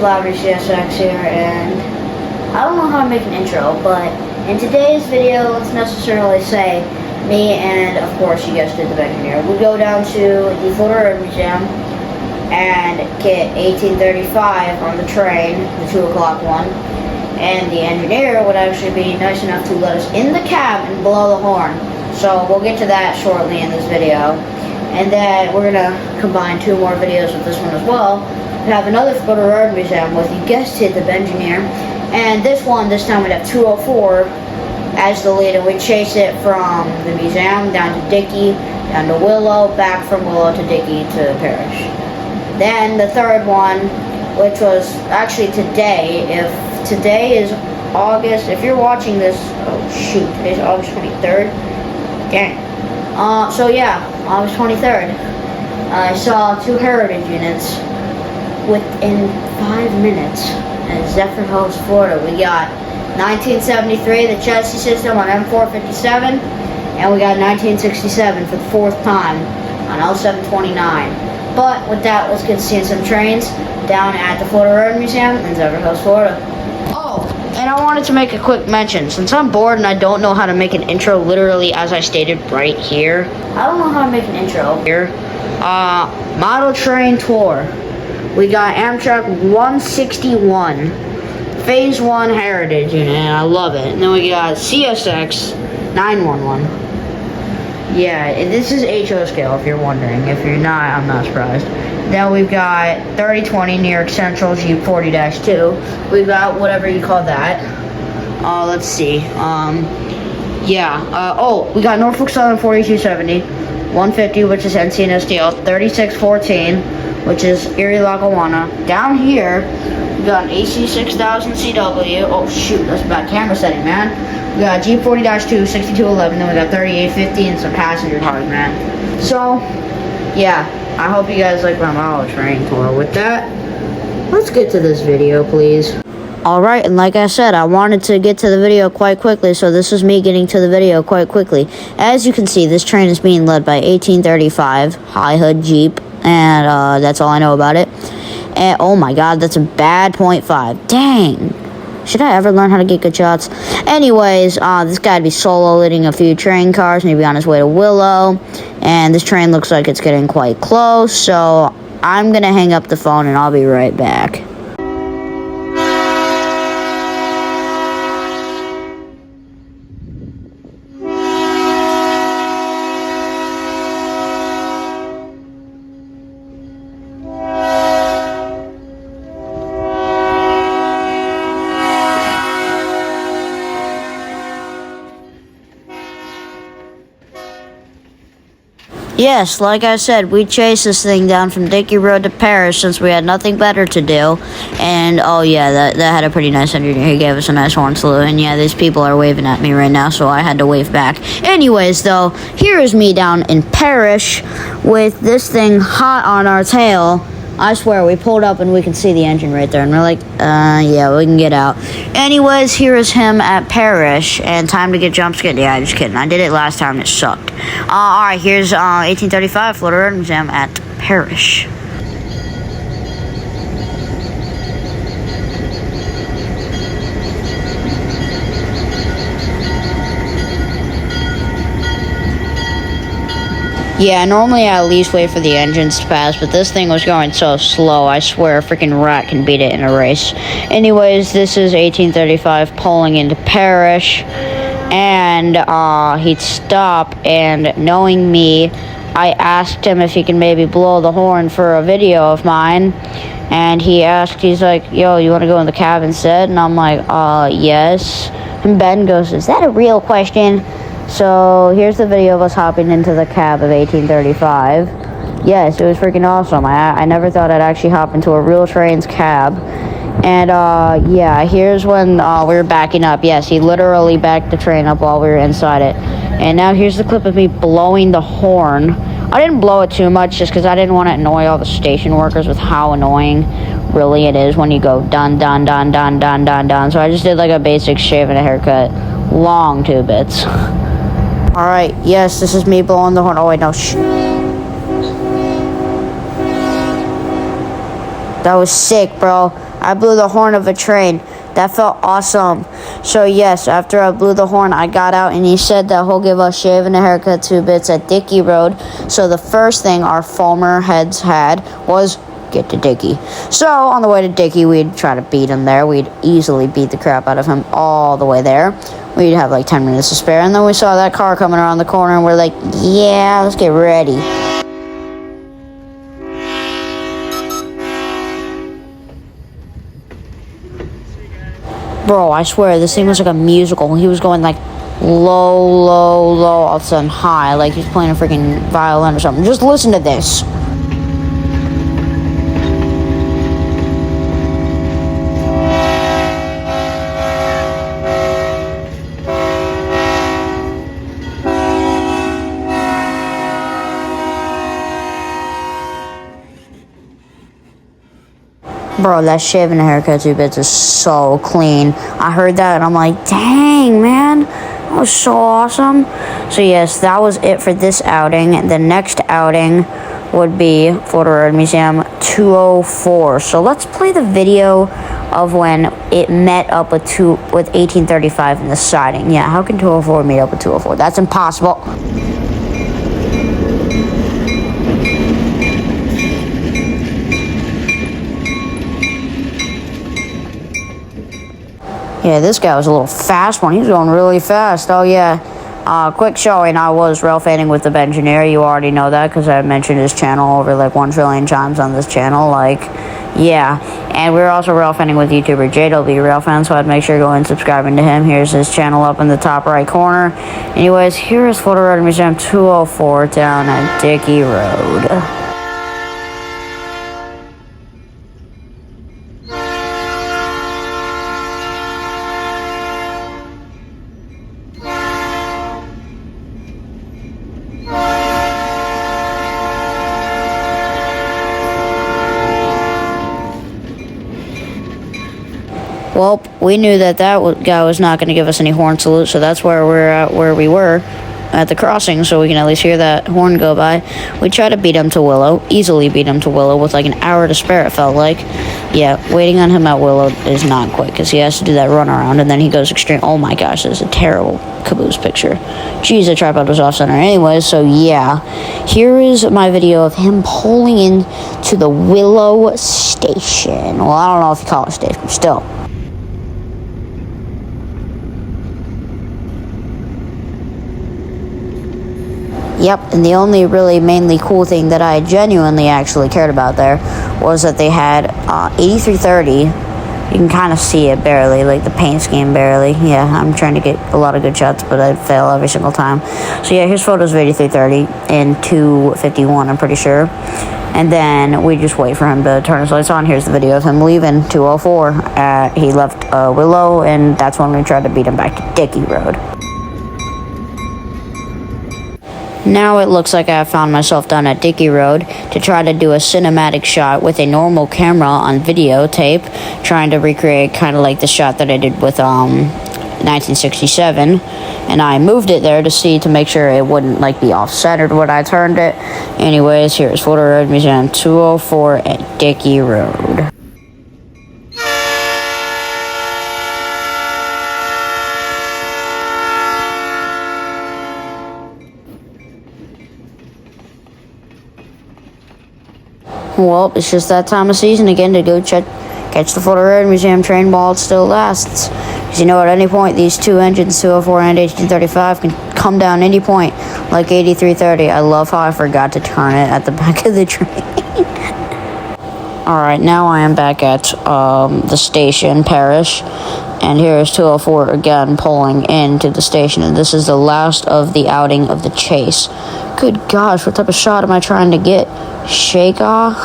wabash CSX here, and I don't know how to make an intro, but in today's video, let's necessarily say me and, of course, you guys did the engineer. We go down to the Florida Museum and get 1835 on the train, the 2 o'clock one, and the engineer would actually be nice enough to let us in the cab and blow the horn. So we'll get to that shortly in this video. And then we're going to combine 2 more videos with this one as well. We have another Florida Museum with, you guessed it, the engineer. And this time we'd have 204 as the lead, and we chase it from the museum down to Dickey, down to Willow, back from Willow to Dickey to Parrish. Then the third one, which was actually today, if today is August, if you're watching this, oh shoot, today's August 23rd, dang. So yeah, August 23rd, I saw 2 heritage units within 5 minutes at Zephyr Hills, Florida. We got 1973, the chassis system on M457, and we got 1967 for the 4th time on L729. But with that, let's get to seeing some trains down at the Florida Road Museum in Zephyr Hills, Florida. Oh, and I wanted to make a quick mention. Since I'm bored and I don't know how to make an intro literally as I stated right here. I don't know how to make an intro here. Model train tour. We got Amtrak 161. Phase 1 Heritage Unit, and I love it. And then we got CSX 911. Yeah, this is HO scale if you're wondering. If you're not, I'm not surprised. Then we've got 3020 New York Central G40-2. We've got whatever you call that. Let's see. Oh, we got Norfolk Southern 4270, 150, which is NCNSDL, 3614, which is Erie Lackawanna. Down here, we got an AC 6000 CW. Oh shoot, that's a bad camera setting, man. We got G40-2, 6211, then we got 3850 and some passenger cars, man. So, yeah. I hope you guys like my model train tour. With that, let's get to this video, please. Alright, and like I said, I wanted to get to the video quite quickly, so this is me getting to the video quite quickly. As you can see, this train is being led by 1835 High Hood Jeep, and that's all I know about it. And oh my god, that's a bad .5. Dang. Should I ever learn how to get good shots? Anyways, this guy'd be solo leading a few train cars, maybe on his way to Willow. And this train looks like it's getting quite close, so I'm gonna hang up the phone and I'll be right back. Yes, like I said, we chased this thing down from Dickey Road to Paris since we had nothing better to do. And, oh yeah, that had a pretty nice engineer. He gave us a nice horn salute. And yeah, these people are waving at me right now, so I had to wave back. Anyways, though, here is me down in Paris with this thing hot on our tail. I swear, we pulled up and we can see the engine right there. And we're like, yeah, we can get out. Anyways, here is him at Parrish. And time to get jump scared. Yeah, just kidding. I did it last time and it sucked. Alright, here's 1835 Florida Road Museum at Parrish. Yeah, normally I at least wait for the engines to pass, but this thing was going so slow, I swear a freaking rat can beat it in a race. Anyways, this is 1835 pulling into Parrish, and he'd stop, and knowing me, I asked him if he can maybe blow the horn for a video of mine, and he's like, yo, you want to go in the cab instead? And I'm like, yes. And Ben goes, is that a real question? So, here's the video of us hopping into the cab of 1835. Yes, it was freaking awesome. I never thought I'd actually hop into a real train's cab. And, yeah, here's when we were backing up. Yes, he literally backed the train up while we were inside it. And now here's the clip of me blowing the horn. I didn't blow it too much just because I didn't want to annoy all the station workers with how annoying really it is when you go dun, dun, dun, dun, dun, dun, dun. So I just did like a basic shave and a haircut. Long 2 bits. Alright, yes, this is me blowing the horn. Oh, wait, no, shh. That was sick, bro. I blew the horn of a train. That felt awesome. So yes, after I blew the horn, I got out and he said that he'll give us shave and a haircut 2 bits at Dickey Road. So the first thing our farmer heads had was get to Dickey. So on the way to Dickey, we'd try to beat him there. We'd easily beat the crap out of him all the way there. We'd have like 10 minutes to spare. And then we saw that car coming around the corner and we're like, yeah, let's get ready. Bro, I swear, this thing was like a musical. He was going like low, low, low, all of a sudden high, like he's playing a freaking violin or something. Just listen to this. Bro, that shave and haircut 2 bits is so clean. I heard that and I'm like, dang, man. That was so awesome. So yes, that was it for this outing. The next outing would be Florida Road Museum 204. So let's play the video of when it met up with 1835 in the siding. Yeah, how can 204 meet up with 204? That's impossible. Yeah, this guy was a little fast one. He was going really fast. Oh, yeah. Quick showing. I was railfanning with the Bengineer. You already know that because I mentioned his channel over like 1 trillion times on this channel. Like, yeah. And we were also railfanning with YouTuber JW Railfan, so I'd make sure to go and subscribing to him. Here's his channel up in the top right corner. Anyways, here is Florida Road Museum 204 down at Dickey Road. Well, we knew that guy was not going to give us any horn salute, so that's where we're at, where we were at the crossing, so we can at least hear that horn go by. We tried to beat him to Willow, easily beat him to Willow with like an hour to spare, it felt like. Yeah, waiting on him at Willow is not quick, because he has to do that run around, and then he goes extreme. Oh my gosh, this is a terrible caboose picture. Jeez, the tripod was off center. Anyways, so yeah, here is my video of him pulling in to the Willow station. Well, I don't know if you call it a station, but still. Yep, and the only really mainly cool thing that I genuinely actually cared about there was that they had 8330. You can kind of see it barely, like the paint scheme barely. Yeah, I'm trying to get a lot of good shots, but I fail every single time. So yeah, here's photos of 8330 and 251, I'm pretty sure. And then we just wait for him to turn his lights on. Here's the video of him leaving 204. He left Willow, and that's when we tried to beat him back to Dickey Road. Now it looks like I have found myself down at Dickey Road to try to do a cinematic shot with a normal camera on videotape, trying to recreate kind of like the shot that I did with 1967, and I moved it there to make sure it wouldn't like be off-centered when I turned it. Anyways, here's Florida Road Museum 204 at Dickey Road. Well, it's just that time of season again to go catch the Florida Road Museum train while it still lasts. Because you know, at any point, these two engines, 204 and 1835, can come down any point, like 8330. I love how I forgot to turn it at the back of the train. Alright, now I am back at the station, Parish. And here is 204 again pulling into the station. And this is the last of the outing of the chase. Good gosh, what type of shot am I trying to get? Shake off?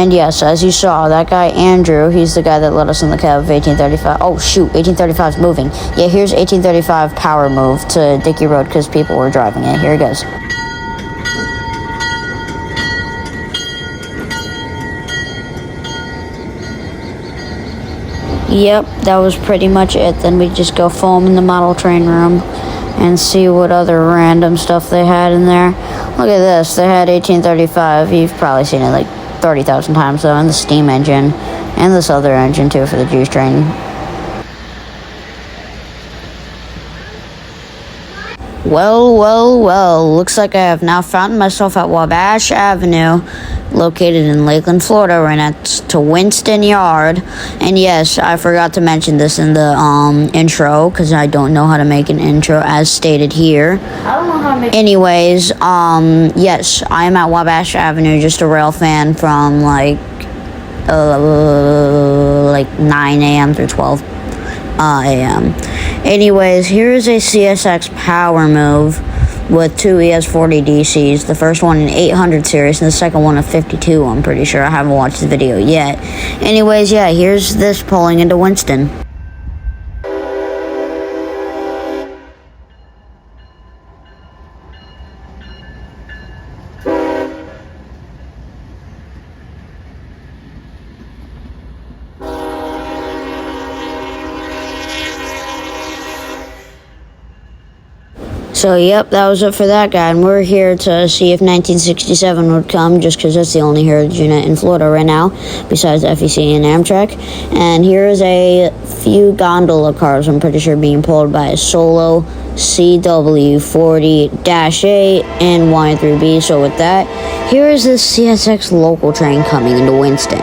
And yes, as you saw, that guy Andrew, he's the guy that let us in the cab of 1835. Oh shoot, 1835's moving. Yeah, here's 1835 power move to Dickey Road because people were driving it. Here it goes. Yep, that was pretty much it. Then we just go film in the model train room and see what other random stuff they had in there. Look at this. They had 1835. You've probably seen it like 30,000 times though, and the steam engine, and this other engine too for the juice train. Well, looks like I have now found myself at Wabash Avenue, located in Lakeland, Florida, right next to Winston Yard. And yes, I forgot to mention this in the intro, because I don't know how to make an intro as stated here. I don't know how to make. Anyways, yes, I am at Wabash Avenue, just a rail fan from like 9 a.m. through 12 a.m. Anyways, here is a CSX power move with two ES40 DCs. The first one an 800 series and the second one a 52, I'm pretty sure. I haven't watched the video yet. Anyways, yeah, here's this pulling into Winston. So, yep, that was it for that guy, and we're here to see if 1967 would come, just because that's the only heritage unit in Florida right now, besides FEC and Amtrak. And here is a few gondola cars, I'm pretty sure, being pulled by a Solo CW40-A and Y3B. So with that, here is this CSX local train coming into Winston.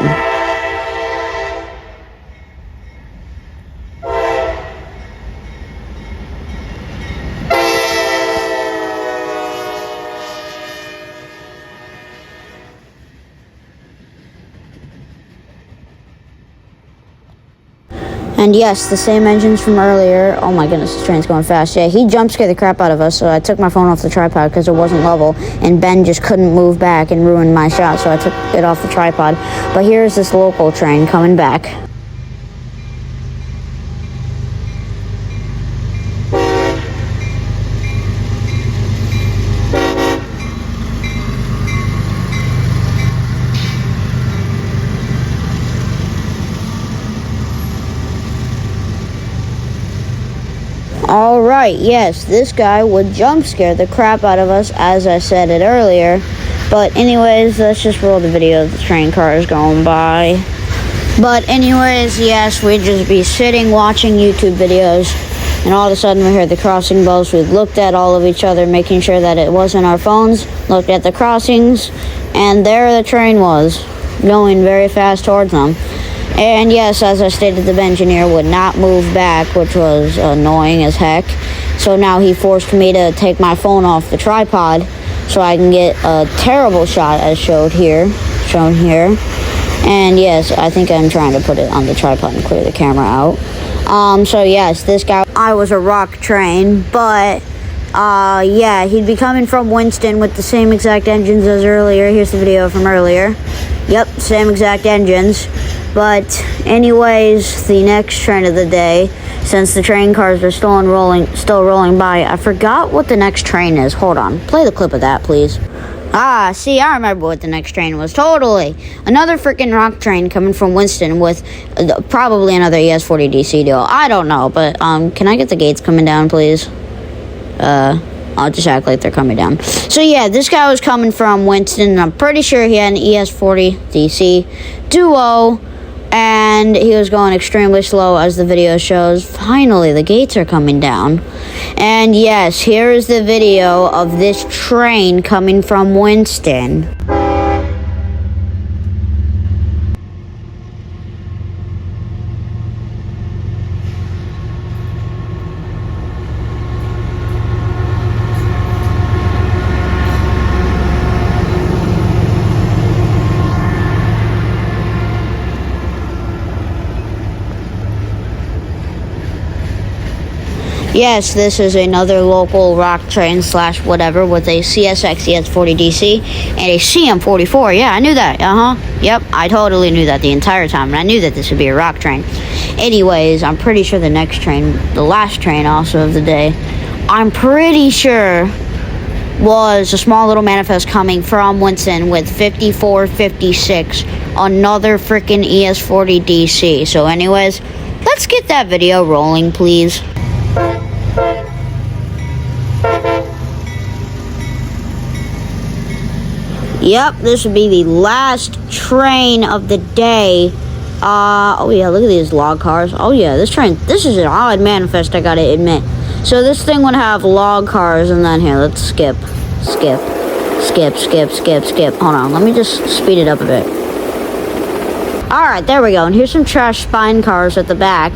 And yes, the same engines from earlier. Oh my goodness, this train's going fast. Yeah, he jump scared the crap out of us, so I took my phone off the tripod because it wasn't level, and Ben just couldn't move back and ruined my shot, so I took it off the tripod. But here's this local train coming back. Alright, yes, this guy would jump scare the crap out of us, as I said it earlier. But anyways, let's just roll the video of the train cars going by. But anyways, yes, we'd just be sitting watching YouTube videos, and all of a sudden we heard the crossing bells. We looked at all of each other, making sure that it wasn't our phones, looked at the crossings, and there the train was, going very fast towards them. And yes, as I stated, the engineer would not move back, which was annoying as heck. So now he forced me to take my phone off the tripod so I can get a terrible shot as shown here. And yes, I think I'm trying to put it on the tripod and clear the camera out. So yes, this guy, I was a rock train, but yeah, he'd be coming from Winston with the same exact engines as earlier. Here's the video from earlier. Yep, same exact engines. But anyways, the next train of the day, since the train cars are still rolling by, I forgot what the next train is. Hold on, play the clip of that, please. Ah, see, I remember what the next train was. Totally. Another freaking rock train coming from Winston with probably another ES40 DC deal. I don't know, but can I get the gates coming down, please? I'll just act like they're coming down. So yeah, this guy was coming from Winston, and I'm pretty sure he had an ES40 DC Duo, and he was going extremely slow, as the video shows. Finally, the gates are coming down. And yes, here is the video of this train coming from Winston. Yes, this is another local rock train slash whatever with a CSX ES40DC and a CM44. Yeah, I knew that. Yep, I totally knew that the entire time. And I knew that this would be a rock train. Anyways, I'm pretty sure the next train, the last train also of the day, I'm pretty sure was a small little manifest coming from Winston with 5456, another freaking ES40 DC. So anyways, let's get that video rolling, please. Yep, this would be the last train of the day. Oh yeah, look at these log cars. Oh yeah, this is an odd manifest, I gotta admit. So this thing would have log cars, and then here, let's skip. Hold on, let me just speed it up a bit. Alright, there we go. And here's some trash spine cars at the back.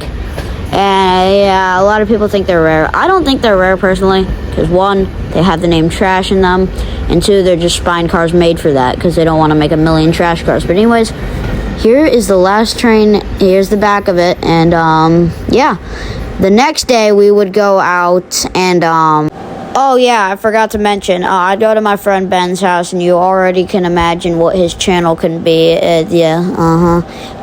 And yeah, a lot of people think they're rare. I don't think they're rare personally, because one, they have the name trash in them, and two, they're just spine cars made for that, because they don't want to make a million trash cars. But anyways, here is the last train. Here's the back of it. And yeah, the next day we would go out and oh yeah, I forgot to mention, I'd go to my friend Ben's house, and you already can imagine what his channel can be.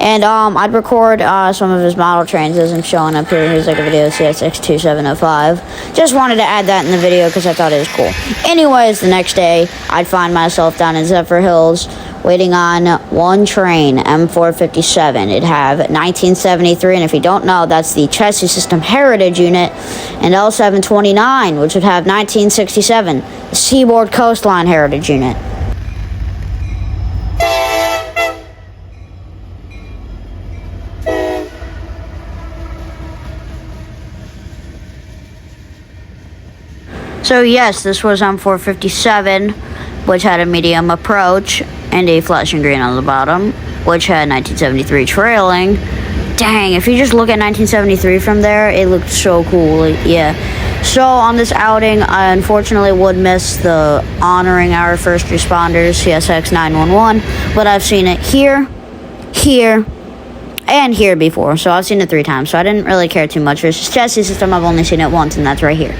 And I'd record some of his model trains as I'm showing up here. Here's like a video, CSX2705. Just wanted to add that in the video because I thought it was cool. Anyways, the next day, I'd find myself down in Zephyr Hills waiting on one train, M457. It'd have 1973, and if you don't know, that's the chassis system heritage unit, and L729, which would have 1967, the Seaboard Coastline heritage unit. So yes, this was M457, which had a medium approach and a flashing green on the bottom, which had 1973 trailing. Dang, if you just look at 1973 from there, it looked so cool. Yeah. So on this outing, I unfortunately would miss the honoring our first responders, CSX 911, but I've seen it here, and here before. So I've seen it 3 times, so I didn't really care too much. Versus chassis system, I've only seen it once, and that's right here.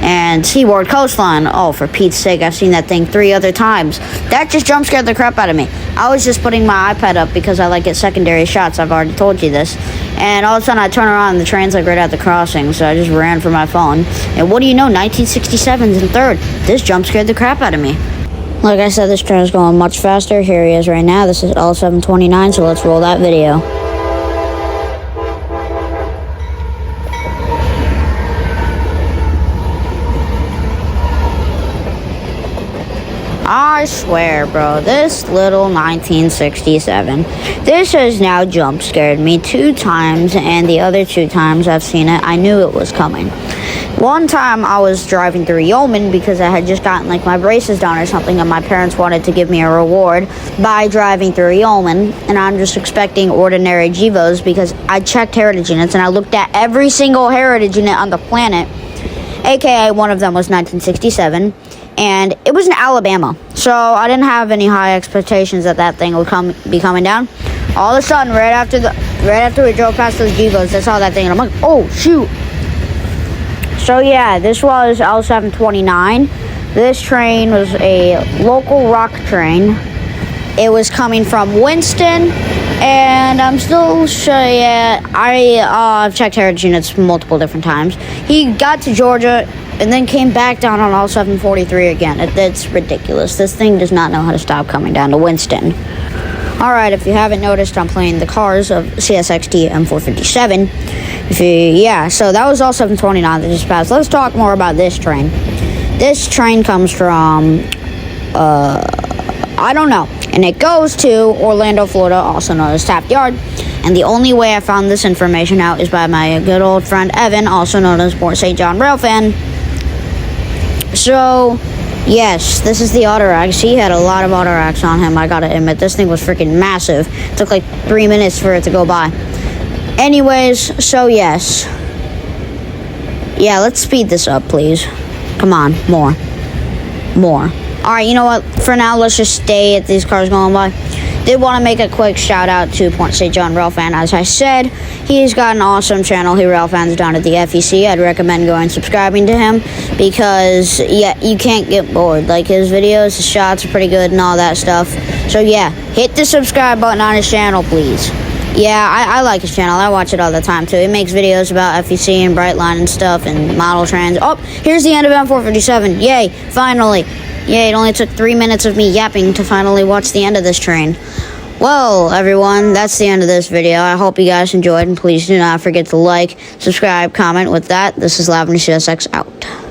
And Seaboard Coastline, oh, for Pete's sake, I've seen that thing 3 other times. That just jump scared the crap out of me. I was just putting my iPad up because I like get secondary shots. I've already told you this. And all of a sudden, I turn around and the train's like right at the crossing, so I just ran for my phone. And what do you know, 1967's in 3rd. This jump scared the crap out of me. Like I said, this train is going much faster. Here he is right now. This is L729, so let's roll that video. I swear, bro, this little 1967, this has now jump scared me 2 times, and the other 2 times I've seen it, I knew it was coming. One time I was driving through Yeoman because I had just gotten like my braces done or something, and my parents wanted to give me a reward by driving through Yeoman, and I'm just expecting ordinary Gevos because I checked heritage units and I looked at every single heritage unit on the planet, aka one of them was 1967. And it was in Alabama, so I didn't have any high expectations that that thing would be coming down. All of a sudden, right after we drove past those Gevos, I saw that thing, and I'm like, oh shoot! So yeah, this was L729. This train was a local rock train. It was coming from Winston, and I'm still sure. Yeah, I've checked heritage units multiple different times. He got to Georgia and then came back down on L743 again. It's ridiculous. This thing does not know how to stop coming down to Winston. Alright, if you haven't noticed, I'm playing the cars of CSXT M457. Yeah, so that was L729 that just passed. Let's talk more about this train. This train comes from, I don't know. And it goes to Orlando, Florida, also known as Taft Yard. And the only way I found this information out is by my good old friend Evan, also known as Port St. John Railfan. So, yes, this is the Autoracks. He had a lot of Autoracks on him, I gotta admit. This thing was freaking massive. It took like 3 minutes for it to go by. Anyways, so yes. Yeah, let's speed this up, please. Come on, more. Alright, you know what? For now, let's just stay at these cars going by. did want to make a quick shout out to Point St. John Railfan. As I said, he's got an awesome channel. He railfans down at the FEC. I'd recommend going and subscribing to him because, yeah, you can't get bored. Like, his videos, his shots are pretty good and all that stuff. So, yeah, hit the subscribe button on his channel, please. Yeah, I like his channel. I watch it all the time, too. He makes videos about FEC and Brightline and stuff and model trains. Oh, here's the end of M457. Yay, finally. Yay, it only took 3 minutes of me yapping to finally watch the end of this train. Well, everyone, that's the end of this video. I hope you guys enjoyed, and please do not forget to like, subscribe, comment. With that, this is Lavender CSX out.